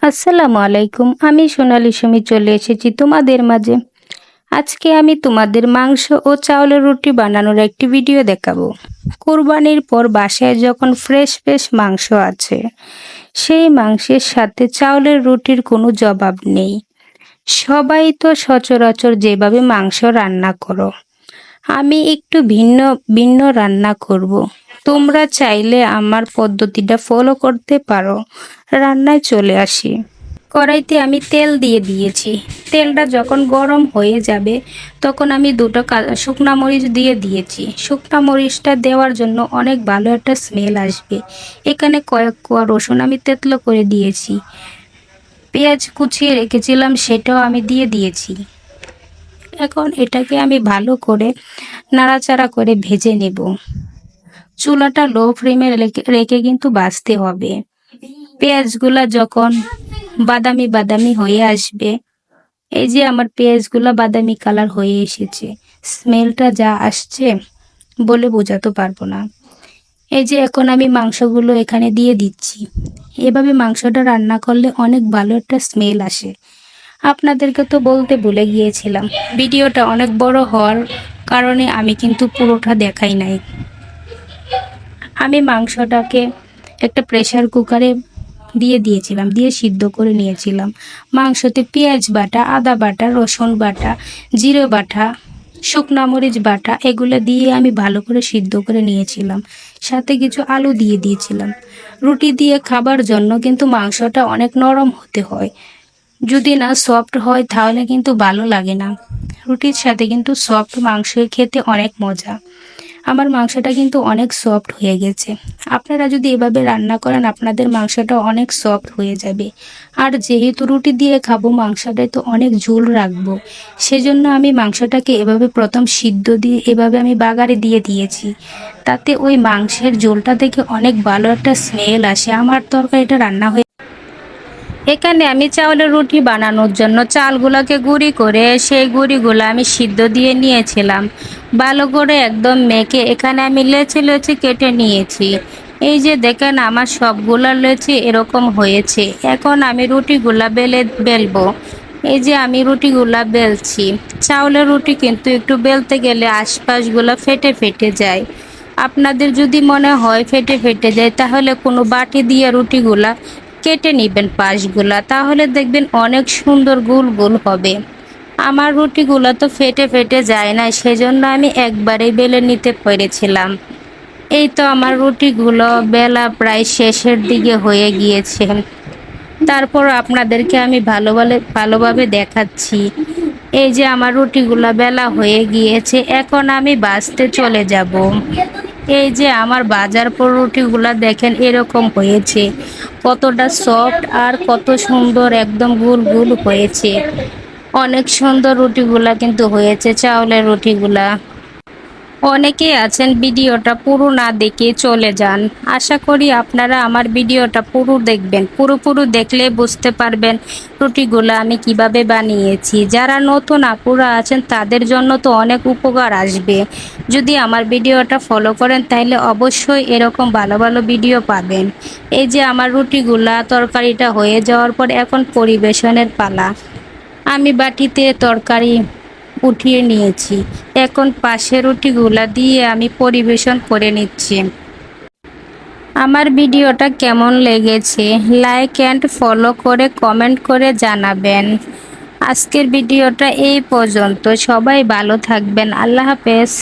আসসালামু আলাইকুম। আমি সোনালী সুমি চলে এসেছি তোমাদের মাঝে। আজকে আমি তোমাদের মাংস ও চাউলের রুটি বানানোর একটি ভিডিও দেখাবো। কুরবানির পর বাসায় যখন ফ্রেশ ফ্রেশ মাংস আছে, সেই মাংসের সাথে চাউলের রুটির কোনো জবাব নেই। সবাই তো সচরাচর যেভাবে মাংস রান্না করো, আমি একটু ভিন্ন ভিন্ন রান্না করব। তোমরা চাইলে আমার পদ্ধতিটা ফলো করতে পারো। রান্নায় চলে আসি। কড়াইতে আমি তেল দিয়ে দিয়েছি। তেলটা যখন গরম হয়ে যাবে তখন আমি দুটো শুকনা মরিচ দিয়ে দিয়েছি। শুকনা মরিচটা দেওয়ার জন্য অনেক ভালো একটা স্মেল আসবে। এখানে কয়েক কোয়া রসুন আমি তেঁতলো করে দিয়েছি। পেঁয়াজ কুচিয়ে রেখেছিলাম, সেটাও আমি দিয়ে দিয়েছি। এখন এটাকে আমি ভালো করে নাড়াচাড়া করে ভেজে নেব। চুলাটা লো ফ্লেমে রেখে কিন্তু ভাজতে হবে। পেঁয়াজগুলা যখন বাদামি বাদামি হয়ে আসবে, এই যে আমার পেঁয়াজগুলা বাদামি কালার হয়ে এসেছে, স্মেলটা যা আসছে বলে বোঝাতে পারবো না। এই যে এখন আমি মাংসগুলো এখানে দিয়ে দিচ্ছি। এভাবে মাংসটা রান্না করলে অনেক ভালো একটা স্মেল আসে। আপনাদেরকে তো বলতে ভুলে গিয়েছিলাম, ভিডিওটা অনেক বড় হওয়ার কারণে আমি কিন্তু পুরোটা দেখাই নাই। আমি মাংসটাকে একটা প্রেসার কুকারে দিয়ে দিয়েছিলাম, দিয়ে সিদ্ধ করে নিয়েছিলাম। মাংসতে পেঁয়াজ বাটা, আদা বাটা, রসুন বাটা, জিরে বাটা, শুকনা মরিচ বাটা এগুলো দিয়ে আমি ভালো করে সিদ্ধ করে নিয়েছিলাম। সাথে কিছু আলু দিয়ে দিয়েছিলাম। রুটি দিয়ে খাবার জন্য কিন্তু মাংসটা অনেক নরম হতে হয়। যদি না সফট হয় তাহলে কিন্তু ভালো লাগে না। রুটির সাথে কিন্তু সফট মাংস খেতে অনেক মজা। আমার মাংসটা কিন্তু অনেক সফট হয়ে গেছে। আপনারা যদি এভাবে রান্না করেন আপনাদের মাংসটা অনেক সফট হয়ে যাবে। আর যেহেতু রুটি দিয়ে খাবো, মাংসটায় তো অনেক ঝোল রাখবো, সেজন্য আমি মাংসটাকে এভাবে প্রথম সিদ্ধ দিয়ে এভাবে আমি বাগারে দিয়ে দিয়েছি। তাতে ওই মাংসের ঝোলটা থেকে অনেক ভালো একটা স্মেল আসে। আমার তরকারিটা রান্না হয়ে এখানে আমি চাউলের রুটি বানানোর জন্য চালগুলোকে গুঁড়ি করে সেই গুঁড়িগুলো আমি সিদ্ধ দিয়ে নিয়েছিলাম। ভালো করে একদম মেখে এখানে আমি লেচি লেচি কেটে নিয়েছি। এই যে দেখেন আমার সবগুলা লেচি এরকম হয়েছে। এখন আমি রুটিগুলা বেলবো। এই যে আমি রুটিগুলা বেলছি। চাউলের রুটি কিন্তু একটু বেলতে গেলে আশপাশগুলো ফেটে ফেটে যায়। আপনাদের যদি মনে হয় ফেটে ফেটে যায় তাহলে কোনো বাটি দিয়ে রুটিগুলা কেটে নেবেন পাশগুলা, তাহলে দেখবেন অনেক সুন্দর গোল গোল হবে। আমার রুটিগুলো তো ফেটে ফেটে যায় না, সেজন্য আমি একবারেই বেলে নিতে পেরেছিলাম। এই তো আমার রুটিগুলো বেলা প্রায় শেষের দিকে হয়ে গিয়েছে। তারপর আপনাদেরকে আমি ভালোভাবে দেখাচ্ছি। এই যে আমার রুটিগুলা বেলা হয়ে গিয়েছে, এখন আমি ভাজতে চলে যাব। এই যে আমার বাজার পর রুটিগুলা দেখেন এরকম হয়েছে, কতটা সফট আর কত সুন্দর একদম গোল গোল হয়েছে। অনেক সুন্দর রুটিগুলা কিন্তু হয়েছে চাউলের রুটিগুলা। অনেকেই আছেন ভিডিওটা পুরো না দেখে চলে যান। আশা করি আপনারা আমার ভিডিওটা পুরো দেখবেন। পুরো দেখলে বুঝতে পারবেন রুটিগুলো আমি কিভাবে বানিয়েছি। যারা নতুন আপুরা আছেন তাদের জন্য তো অনেক উপকার আসবে। যদি আমার ভিডিওটা ফলো করেন তাহলে অবশ্যই এরকম ভালো ভালো ভিডিও পাবেন। এই যে আমার রুটিগুলা তরকারিটা হয়ে যাওয়ার পর এখন পরিবেশনের পালা। আমি বাটিতে তরকারি উঠিয়ে নিয়েছি। এখন পাশের রুটিগুলা দিয়ে আমি পরিবেশন করে নিচ্ছি। আমার ভিডিওটা কেমন লেগেছে লাইক অ্যান্ড ফলো করে কমেন্ট করে জানাবেন। আজকের ভিডিওটা এই পর্যন্ত। সবাই ভালো থাকবেন। আল্লাহ হাফেজ।